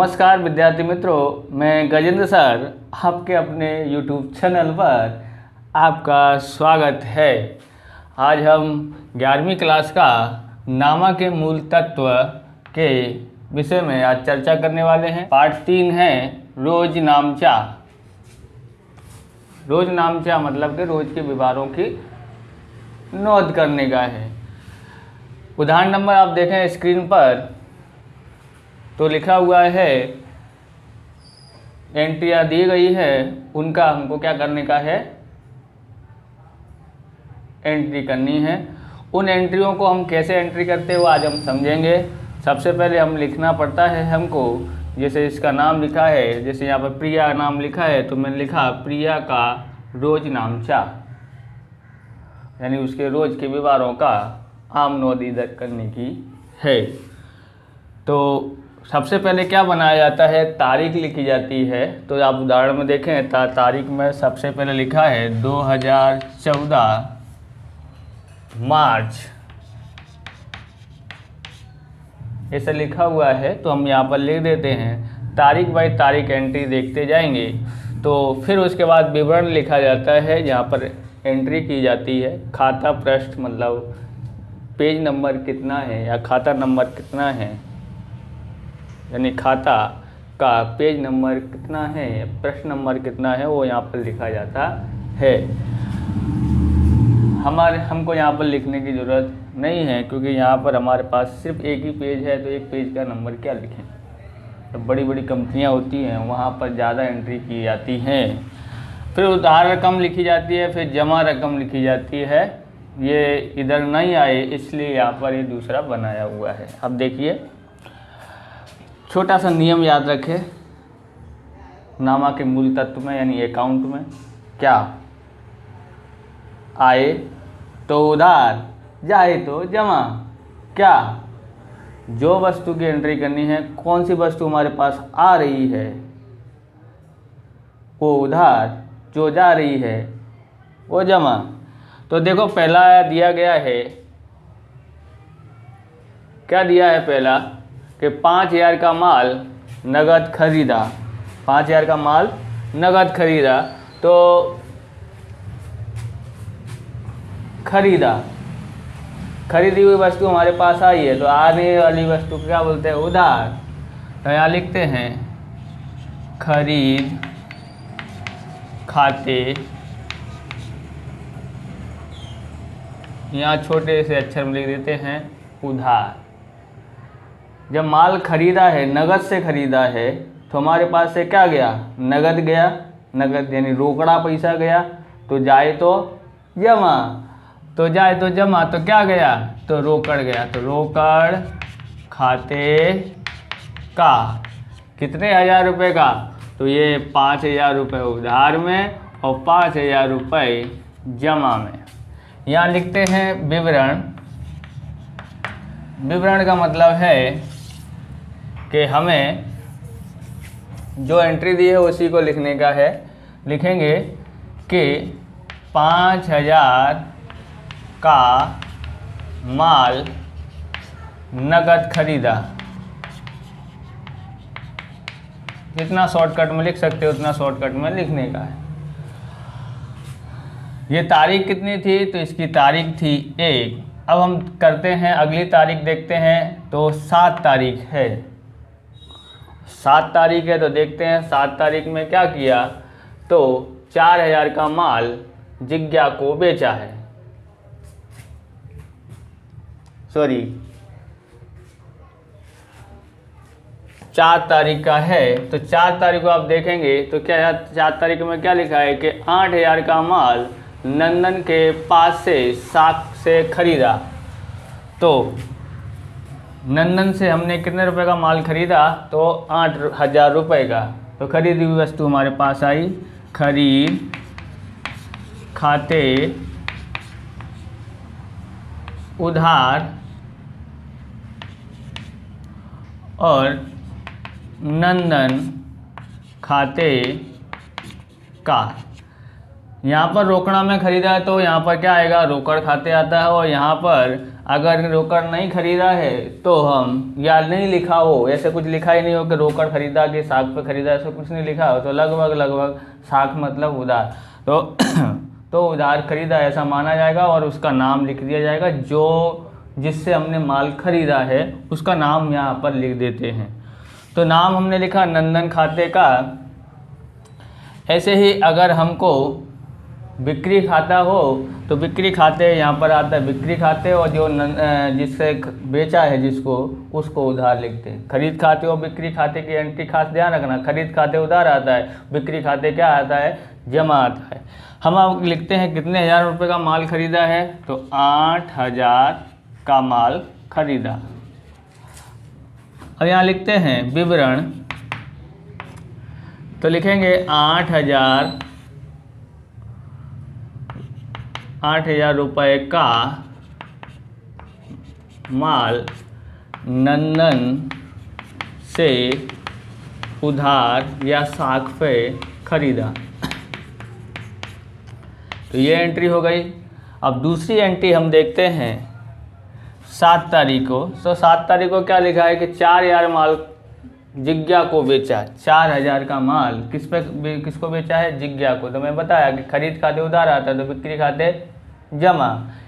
नमस्कार विद्यार्थी मित्रों, मैं गजेंद्र सर आपके अपने YouTube चैनल पर आपका स्वागत है। आज हम 11वीं क्लास का नामा के मूल तत्व के विषय में आज चर्चा करने वाले हैं। पार्ट 3 है रोज नामचा। रोज नामचा मतलब कि रोज के व्यवहारों की नोट करने का है। उदाहरण नंबर आप देखें स्क्रीन पर तो लिखा हुआ है, एंट्रियाँ दी गई है, उनका हमको क्या करने का है, एंट्री करनी है। उन एंट्रियों को हम कैसे एंट्री करते हैं वो आज हम समझेंगे। सबसे पहले हम लिखना पड़ता है हमको, जैसे इसका नाम लिखा है, जैसे यहाँ पर प्रिया नाम लिखा है तो मैंने लिखा प्रिया का रोज नामचा, यानी उसके रोज के व्यवहारों का आम नोट दर्ज करने की है। तो सबसे पहले क्या बनाया जाता है, तारीख लिखी जाती है। तो आप उदाहरण में देखें तारीख में सबसे पहले लिखा है 2014 मार्च, ऐसा लिखा हुआ है। तो हम यहाँ पर लिख देते हैं, तारीख बाई तारीख एंट्री देखते जाएंगे। तो फिर उसके बाद विवरण लिखा जाता है, जहाँ पर एंट्री की जाती है। खाता पृष्ठ मतलब पेज नंबर कितना है या खाता नंबर कितना है, यानी खाता का पेज नंबर कितना है, प्रश्न नंबर कितना है, वो यहाँ पर लिखा जाता है। हमको यहाँ पर लिखने की ज़रूरत नहीं है, क्योंकि यहाँ पर हमारे पास सिर्फ एक ही पेज है, तो एक पेज का नंबर क्या लिखें। तो बड़ी बड़ी कंपनियाँ होती हैं, वहाँ पर ज़्यादा एंट्री की जाती हैं। फिर उधार रकम लिखी जाती है, फिर जमा रकम लिखी जाती है। ये इधर नहीं आए इसलिए यहाँ पर ये दूसरा बनाया हुआ है। अब देखिए, छोटा सा नियम याद रखें नामा के मूल तत्व में, यानी अकाउंट में क्या आए तो उधार, जाए तो जमा। क्या जो वस्तु की एंट्री करनी है, कौन सी वस्तु हमारे पास आ रही है वो उधार, जो जा रही है वो जमा। तो देखो पहला दिया गया है, क्या दिया है पहला, कि 5000 का माल नगद खरीदा। 5000 का माल नगद खरीदा, तो खरीदी हुई वस्तु हमारे पास आई है, तो आने वाली वस्तु को क्या बोलते हैं, उधार। तो यहाँ लिखते हैं खरीद खाते, यहाँ छोटे से अक्षर में लिख देते हैं उधार। जब माल खरीदा है, नगद से खरीदा है, तो हमारे पास से क्या गया, नगद गया, नगद यानी रोकड़ा पैसा गया। तो जाए तो जमा, तो जाए तो जमा, तो क्या गया, तो रोकड़ गया। तो रोकड़ खाते का कितने हजार रुपये का, तो ये 5000 रुपये उधार में और 5000 रुपये जमा में। यहाँ लिखते हैं विवरण। विवरण का मतलब है कि हमें जो एंट्री दी है उसी को लिखने का है। लिखेंगे कि 5000 का माल नगद खरीदा। जितना शॉर्टकट में लिख सकते हो उतना शॉर्टकट में लिखने का है। ये तारीख कितनी थी, तो इसकी तारीख थी 1। अब हम करते हैं अगली तारीख देखते हैं, तो 7 तारीख है। 7 तारीख है तो देखते हैं 7 तारीख में क्या किया, तो 4000 का माल जिज्ञा को बेचा है। सॉरी 4 तारीख का है, तो 4 तारीख को आप देखेंगे तो क्या 4 तारीख में क्या लिखा है कि 8000 का माल नंदन के पास से साख से खरीदा। तो नंदन से हमने कितने रुपए का माल खरीदा, तो 8000 रुपये का। तो खरीदी हुई वस्तु हमारे पास आई, खरीद खाते उधार और नंदन खाते का। यहाँ पर रोकड़ा में खरीदा है तो यहाँ पर क्या आएगा, रोकड़ खाते आता है। और यहाँ पर अगर रोकड़ नहीं खरीदा है तो हम, या नहीं लिखा हो, ऐसे कुछ लिखा ही नहीं हो कि रोकड़ खरीदा कि साख पे खरीदा, ऐसा कुछ नहीं लिखा हो, तो लगभग साख मतलब उधार, तो उधार खरीदा ऐसा माना जाएगा और उसका नाम लिख दिया जाएगा। जो जिससे हमने माल खरीदा है उसका नाम यहाँ पर लिख देते हैं। तो नाम हमने लिखा नंदन खाते का। ऐसे ही अगर हमको बिक्री खाता हो तो बिक्री खाते यहाँ पर आता है बिक्री खाते, और जो जिससे बेचा है जिसको, उसको उधार लिखते हैं। खरीद खाते और बिक्री खाते की एंट्री खास ध्यान रखना। खरीद खाते उधार आता है, बिक्री खाते क्या आता है, जमा आता है। हम अब लिखते हैं कितने हज़ार रुपये का माल खरीदा है, तो 8,000 का माल खरीदा। अब यहाँ लिखते हैं विवरण, तो लिखेंगे 8,000 रुपये का माल नंदन से उधार या साख पे खरीदा। तो ये एंट्री हो गई। अब दूसरी एंट्री हम देखते हैं 7 तारीख को। तो 7 तारीख को क्या लिखा है कि 4,000 माल जिज्ञा को बेचा। 4,000 का माल किसको बेचा है, जिज्ञा को। तो मैं बताया कि खरीद खाते उधार आता है तो बिक्री खाते जमा,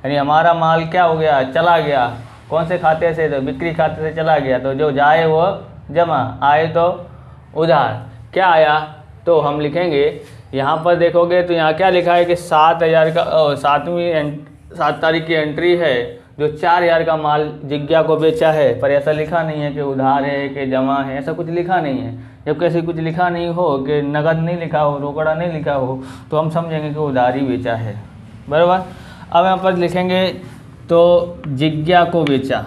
यानी हमारा माल क्या हो गया, चला गया। कौन से खाते से, तो बिक्री खाते से चला गया, तो जो जाए वो जमा, आए तो उधार। क्या आया, तो हम लिखेंगे यहाँ पर देखोगे तो यहाँ क्या लिखा है कि 7,000 का 7 तारीख की एंट्री है, जो 4,000 का माल जिज्ञा को बेचा है। पर ऐसा लिखा नहीं है कि उधार है कि जमा है, ऐसा कुछ लिखा नहीं है। जब कैसे कुछ लिखा नहीं हो, कि नगद नहीं लिखा हो, रोकड़ा नहीं लिखा हो, तो हम समझेंगे कि उधार ही बेचा है, बराबर। अब यहाँ पर लिखेंगे तो जिज्ञा को बेचा,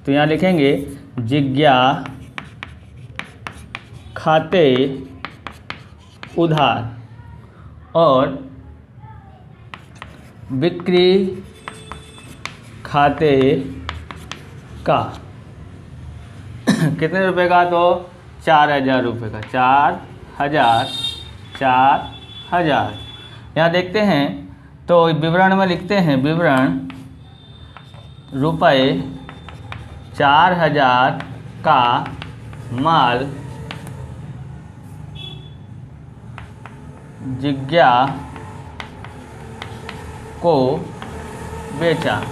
तो यहाँ लिखेंगे जिज्ञा खाते उधार और बिक्री खाते का कितने रुपए का, तो 4,000 रुपये का। 4,000 यहाँ देखते हैं तो विवरण में लिखते हैं विवरण रुपये 4,000 का माल जिज्ञा को बेचा।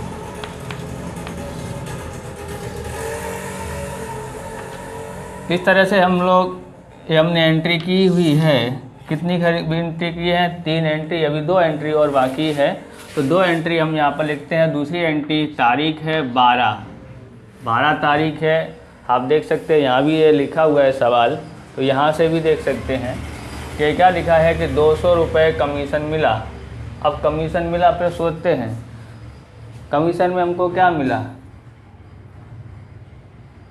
इस तरह से हम लोग हमने एंट्री की हुई है। कितनी एंट्री की है, 3 एंट्री, अभी 2 एंट्री और बाकी है। तो 2 एंट्री हम यहाँ पर लिखते हैं। दूसरी एंट्री तारीख है 12 तारीख है। आप देख सकते हैं यहाँ भी ये लिखा हुआ है सवाल, तो यहाँ से भी देख सकते हैं कि क्या लिखा है कि 200 रुपये कमीशन मिला। अब कमीशन मिला, फिर सोचते हैं कमीशन में हमको क्या मिला,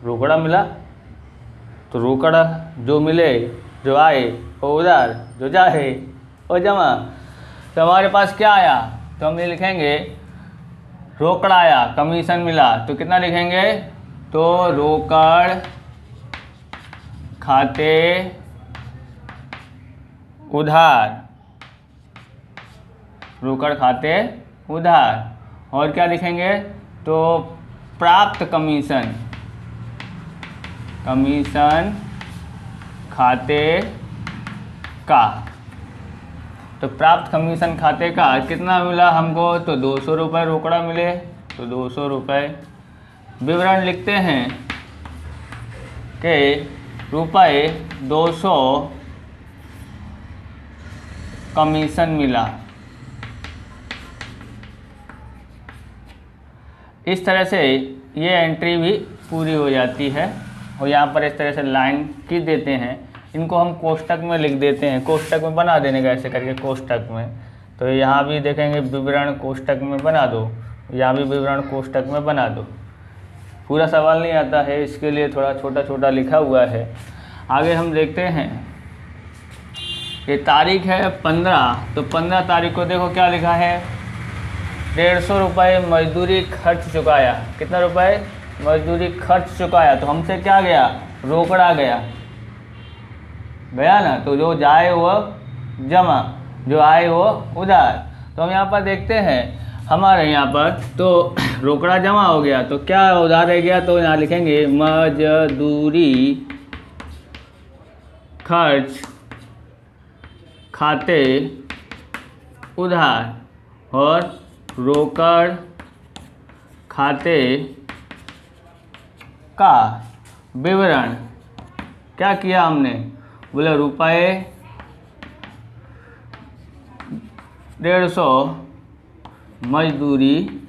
रोकड़ा मिला। तो रोकड़ा जो मिले, जो आए वो उधार, जो जाए वो जमा। तो हमारे पास क्या आया, तो हम ये लिखेंगे रोकड़ा आया, कमीशन मिला, तो कितना लिखेंगे, तो रोकड़ खाते उधार, रोकड़ खाते उधार। और क्या लिखेंगे, तो प्राप्त कमीशन, कमीशन खाते का। तो प्राप्त कमीशन खाते का कितना मिला हमको, तो 200 रुपये रोकड़ा मिले, तो 200 रुपये। विवरण लिखते हैं कि रुपये 200 कमीशन मिला। इस तरह से ये एंट्री भी पूरी हो जाती है। और यहाँ पर इस तरह से लाइन खींच देते हैं, इनको हम कोष्टक में लिख देते हैं। कोष्टक में बना देने का ऐसे करके कोष्टक में। तो यहाँ भी देखेंगे विवरण कोष्टक में बना दो, यहाँ भी विवरण कोष्टक में बना दो। पूरा सवाल नहीं आता है, इसके लिए थोड़ा छोटा छोटा लिखा हुआ है। आगे हम देखते हैं ये तारीख है 15, तो 15 तारीख को देखो क्या लिखा है, 150 रुपये मजदूरी खर्च चुकाया। कितना रुपए मजदूरी खर्च चुकाया, तो हमसे क्या गया, रोकड़ा गया ना, तो जो जाए वो जमा। जो आए वो उधार। तो हम यहाँ पर देखते हैं हमारे यहाँ पर तो रोकड़ा जमा हो गया, तो क्या उधार रह गया, तो यहाँ लिखेंगे मजदूरी खर्च खाते उधार और रोकड़ खाते का विवरण। क्या किया हमने, बोले रुपये 150 मजदूरी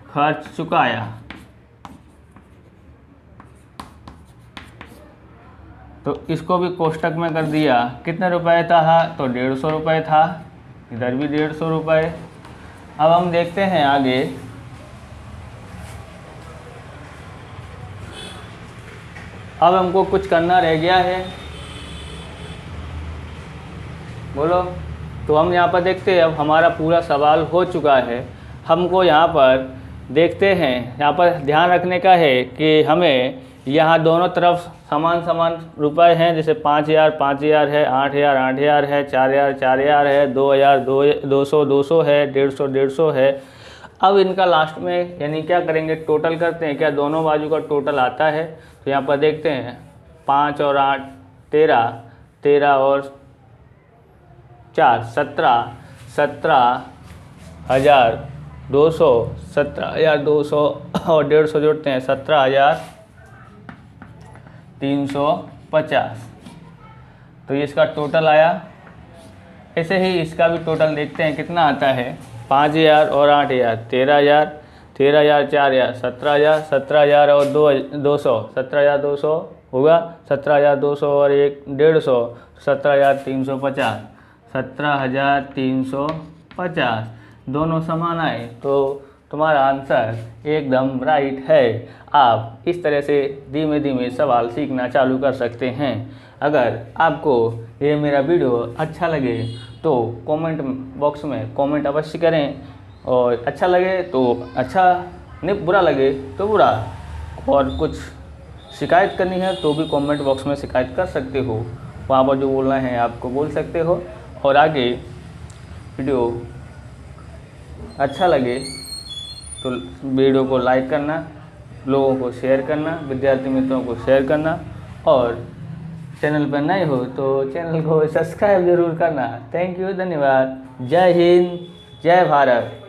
खर्च चुकाया। तो इसको भी कोष्टक में कर दिया, कितने रुपए था, तो 150 रुपये था, इधर भी 150 रुपये। अब हम देखते हैं आगे, अब हमको कुछ करना रह गया है, बोलो। तो हम यहाँ पर देखते हैं, अब हमारा पूरा सवाल हो चुका है। हमको यहाँ पर देखते हैं, यहाँ पर ध्यान रखने का है कि हमें यहाँ दोनों तरफ समान समान रुपए हैं, जैसे 5000 5000 है, 8000 8000 है, 4000 4000 है, 2000 200 200 है, 150 150 है। अब इनका लास्ट में यानी क्या करेंगे, टोटल करते हैं, क्या दोनों बाजू का टोटल आता है। तो यहाँ पर देखते हैं 5 और 8 13, 13 और 4 17, 17,200, 17,200 और 150 जोड़ते हैं 17,350। तो ये इसका टोटल आया। ऐसे ही इसका भी टोटल देखते हैं कितना आता है, 5,000 और 8,000 13,000, 13,000 4,000 17,000, 17,000 और 200 17,200 होगा, 17,200 और 150 17,350, 17,350 दोनों समान आए, तो तुम्हारा आंसर एकदम राइट है। आप इस तरह से धीमे धीमे सवाल सीखना चालू कर सकते हैं। अगर आपको ये मेरा वीडियो अच्छा लगे तो कमेंट बॉक्स में कमेंट अवश्य करें, और अच्छा लगे तो अच्छा, नहीं बुरा लगे तो बुरा, और कुछ शिकायत करनी है तो भी कमेंट बॉक्स में शिकायत कर सकते हो, वहाँ पर जो बोलना है आपको बोल सकते हो। और आगे वीडियो अच्छा लगे तो वीडियो को लाइक करना, लोगों को शेयर करना, विद्यार्थी मित्रों को शेयर करना, और चैनल पर नए हो तो चैनल को सब्सक्राइब जरूर करना। थैंक यू, धन्यवाद। जय हिंद, जय भारत।